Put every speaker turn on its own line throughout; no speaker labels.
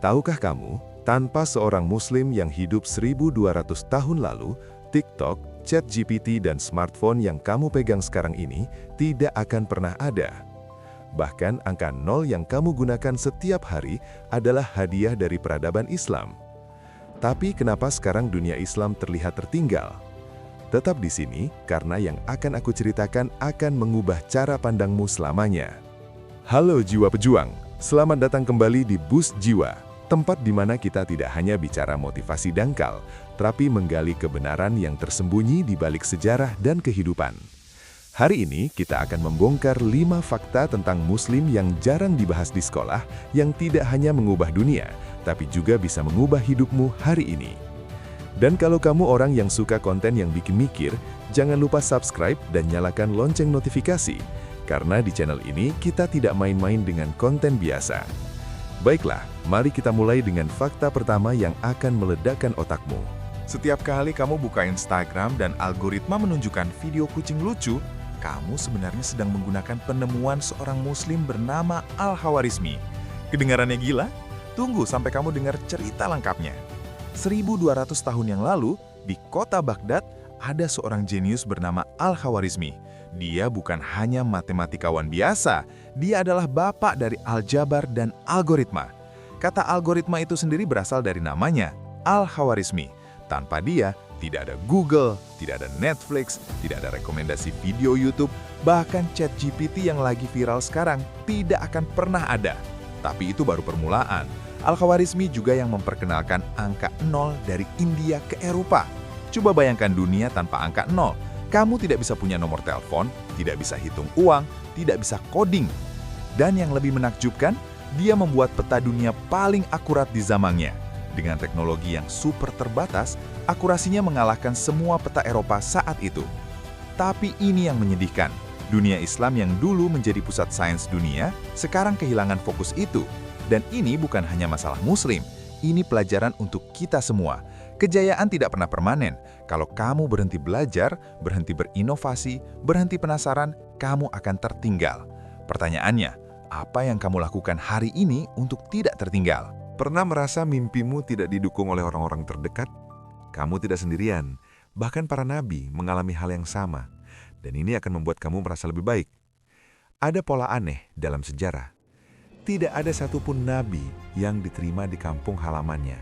Tahukah kamu, tanpa seorang Muslim yang hidup 1200 tahun lalu, TikTok, ChatGPT, dan smartphone yang kamu pegang sekarang ini tidak akan pernah ada. Bahkan angka 0 yang kamu gunakan setiap hari adalah hadiah dari peradaban Islam. Tapi kenapa sekarang dunia Islam terlihat tertinggal? Tetap di sini, karena yang akan aku ceritakan akan mengubah cara pandangmu selamanya. Halo jiwa pejuang, selamat datang kembali di Boost Jiwa, tempat di mana kita tidak hanya bicara motivasi dangkal, tapi menggali kebenaran yang tersembunyi di balik sejarah dan kehidupan. Hari ini kita akan membongkar 5 fakta tentang Muslim yang jarang dibahas di sekolah, yang tidak hanya mengubah dunia, tapi juga bisa mengubah hidupmu hari ini. Dan kalau kamu orang yang suka konten yang bikin mikir, jangan lupa subscribe dan nyalakan lonceng notifikasi, karena di channel ini kita tidak main-main dengan konten biasa. Baiklah, mari kita mulai dengan fakta pertama yang akan meledakkan otakmu.
Setiap kali kamu buka Instagram dan algoritma menunjukkan video kucing lucu, kamu sebenarnya sedang menggunakan penemuan seorang Muslim bernama Al-Khawarizmi. Kedengarannya gila? Tunggu sampai kamu dengar cerita lengkapnya. 1200 tahun yang lalu, di kota Baghdad, ada seorang jenius bernama Al-Khawarizmi. Dia bukan hanya matematikawan biasa, dia adalah bapak dari aljabar dan algoritma. Kata algoritma itu sendiri berasal dari namanya, Al-Khawarizmi. Tanpa dia, tidak ada Google, tidak ada Netflix, tidak ada rekomendasi video YouTube, bahkan ChatGPT yang lagi viral sekarang tidak akan pernah ada. Tapi itu baru permulaan. Al-Khawarizmi juga yang memperkenalkan angka 0 dari India ke Eropa. Coba bayangkan dunia tanpa angka 0. Kamu tidak bisa punya nomor telepon, tidak bisa hitung uang, tidak bisa coding. Dan yang lebih menakjubkan, dia membuat peta dunia paling akurat di zamannya. Dengan teknologi yang super terbatas, akurasinya mengalahkan semua peta Eropa saat itu. Tapi ini yang menyedihkan. Dunia Islam yang dulu menjadi pusat sains dunia, sekarang kehilangan fokus itu. Dan ini bukan hanya masalah Muslim, ini pelajaran untuk kita semua. Kejayaan tidak pernah permanen. Kalau kamu berhenti belajar, berhenti berinovasi, berhenti penasaran, kamu akan tertinggal. Pertanyaannya, apa yang kamu lakukan hari ini untuk tidak tertinggal?
Pernah merasa mimpimu tidak didukung oleh orang-orang terdekat? Kamu tidak sendirian, bahkan para nabi mengalami hal yang sama. Dan ini akan membuat kamu merasa lebih baik. Ada pola aneh dalam sejarah. Tidak ada satupun nabi yang diterima di kampung halamannya.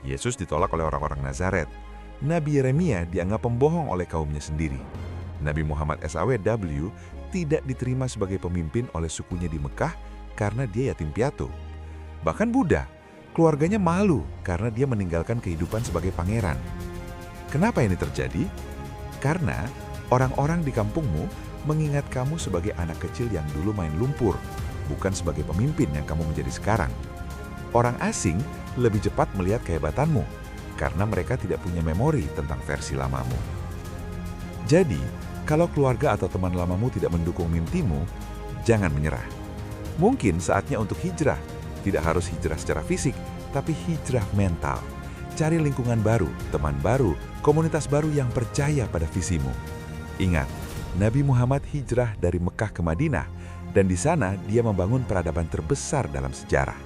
Yesus ditolak oleh orang-orang Nazaret. Nabi Yeremia dianggap pembohong oleh kaumnya sendiri. Nabi Muhammad SAW tidak diterima sebagai pemimpin oleh sukunya di Mekah karena dia yatim piatu. Bahkan Buddha, keluarganya malu karena dia meninggalkan kehidupan sebagai pangeran. Kenapa ini terjadi? Karena orang-orang di kampungmu mengingat kamu sebagai anak kecil yang dulu main lumpur, bukan sebagai pemimpin yang kamu menjadi sekarang. Orang asing lebih cepat melihat kehebatanmu, karena mereka tidak punya memori tentang versi lamamu. Jadi, kalau keluarga atau teman lamamu tidak mendukung mimpimu, jangan menyerah. Mungkin saatnya untuk hijrah. Tidak harus hijrah secara fisik, tapi hijrah mental. Cari lingkungan baru, teman baru, komunitas baru yang percaya pada visimu. Ingat, Nabi Muhammad hijrah dari Mekah ke Madinah, dan di sana dia membangun peradaban terbesar dalam sejarah.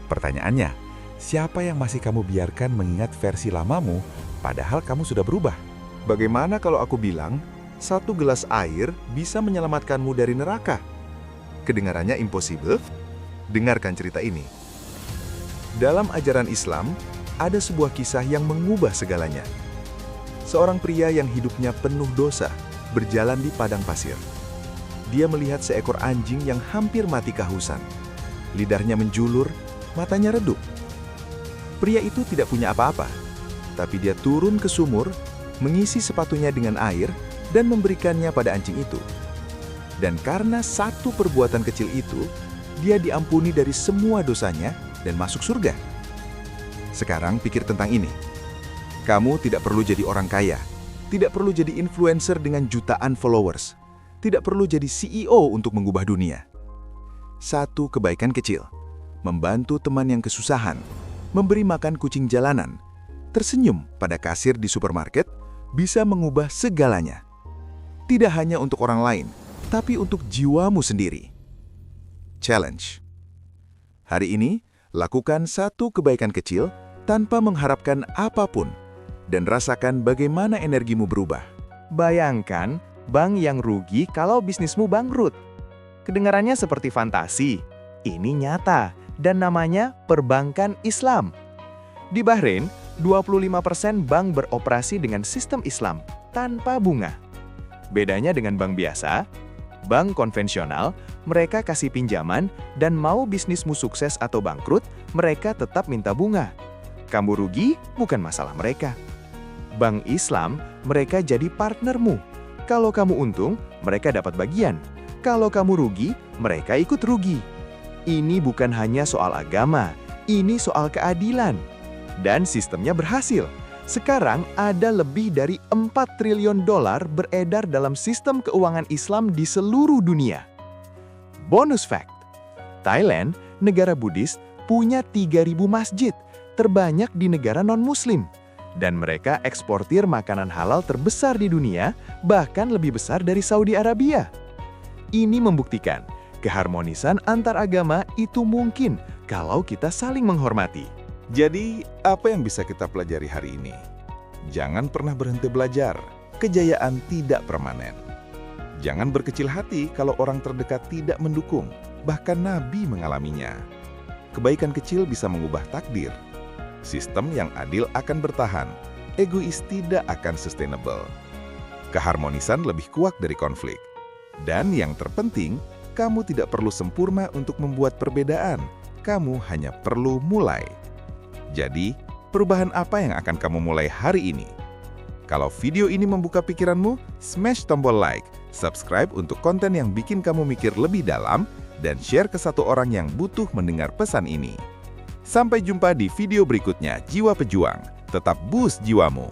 Pertanyaannya, siapa yang masih kamu biarkan mengingat versi lamamu, padahal kamu sudah berubah?
Bagaimana kalau aku bilang, 1 gelas air bisa menyelamatkanmu dari neraka? Kedengarannya impossible? Dengarkan cerita ini. Dalam ajaran Islam, ada sebuah kisah yang mengubah segalanya. Seorang pria yang hidupnya penuh dosa, berjalan di padang pasir. Dia melihat seekor anjing yang hampir mati kehausan. Lidahnya menjulur, matanya redup. Pria itu tidak punya apa-apa, tapi dia turun ke sumur, mengisi sepatunya dengan air, dan memberikannya pada anjing itu. Dan karena satu perbuatan kecil itu, dia diampuni dari semua dosanya dan masuk surga. Sekarang pikir tentang ini. Kamu tidak perlu jadi orang kaya, tidak perlu jadi influencer dengan jutaan followers, tidak perlu jadi CEO untuk mengubah dunia. Satu kebaikan kecil, membantu teman yang kesusahan, memberi makan kucing jalanan, tersenyum pada kasir di supermarket, bisa mengubah segalanya. Tidak hanya untuk orang lain, tapi untuk jiwamu sendiri. Challenge. Hari ini, Lakukan satu kebaikan kecil tanpa mengharapkan apapun, dan rasakan bagaimana energimu berubah.
Bayangkan bank yang rugi kalau bisnismu bangkrut. Kedengarannya seperti fantasi. Ini nyata dan namanya perbankan Islam. Di Bahrain, 25% bank beroperasi dengan sistem Islam tanpa bunga. Bedanya dengan bank biasa, bank konvensional, mereka kasih pinjaman dan mau bisnismu sukses atau bangkrut, mereka tetap minta bunga. Kamu rugi, bukan masalah mereka. Bank Islam, mereka jadi partnermu. Kalau kamu untung, mereka dapat bagian. Kalau kamu rugi, mereka ikut rugi. Ini bukan hanya soal agama, ini soal keadilan. Dan sistemnya berhasil. Sekarang ada lebih dari 4 triliun dolar beredar dalam sistem keuangan Islam di seluruh dunia. Bonus fact, Thailand, negara Buddhis, punya 3.000 masjid, terbanyak di negara non-Muslim. Dan mereka eksportir makanan halal terbesar di dunia, bahkan lebih besar dari Saudi Arabia. Ini membuktikan, keharmonisan antar agama itu mungkin kalau kita saling menghormati.
Jadi, apa yang bisa kita pelajari hari ini? Jangan pernah berhenti belajar. Kejayaan tidak permanen. Jangan berkecil hati kalau orang terdekat tidak mendukung. Bahkan Nabi mengalaminya. Kebaikan kecil bisa mengubah takdir. Sistem yang adil akan bertahan. Egois tidak akan sustainable. Keharmonisan lebih kuat dari konflik. Dan yang terpenting, kamu tidak perlu sempurna untuk membuat perbedaan. Kamu hanya perlu mulai. Jadi, perubahan apa yang akan kamu mulai hari ini? Kalau video ini membuka pikiranmu, smash tombol like, subscribe untuk konten yang bikin kamu mikir lebih dalam, dan share ke satu orang yang butuh mendengar pesan ini. Sampai jumpa di video berikutnya, Jiwa Pejuang. Tetap boost jiwamu.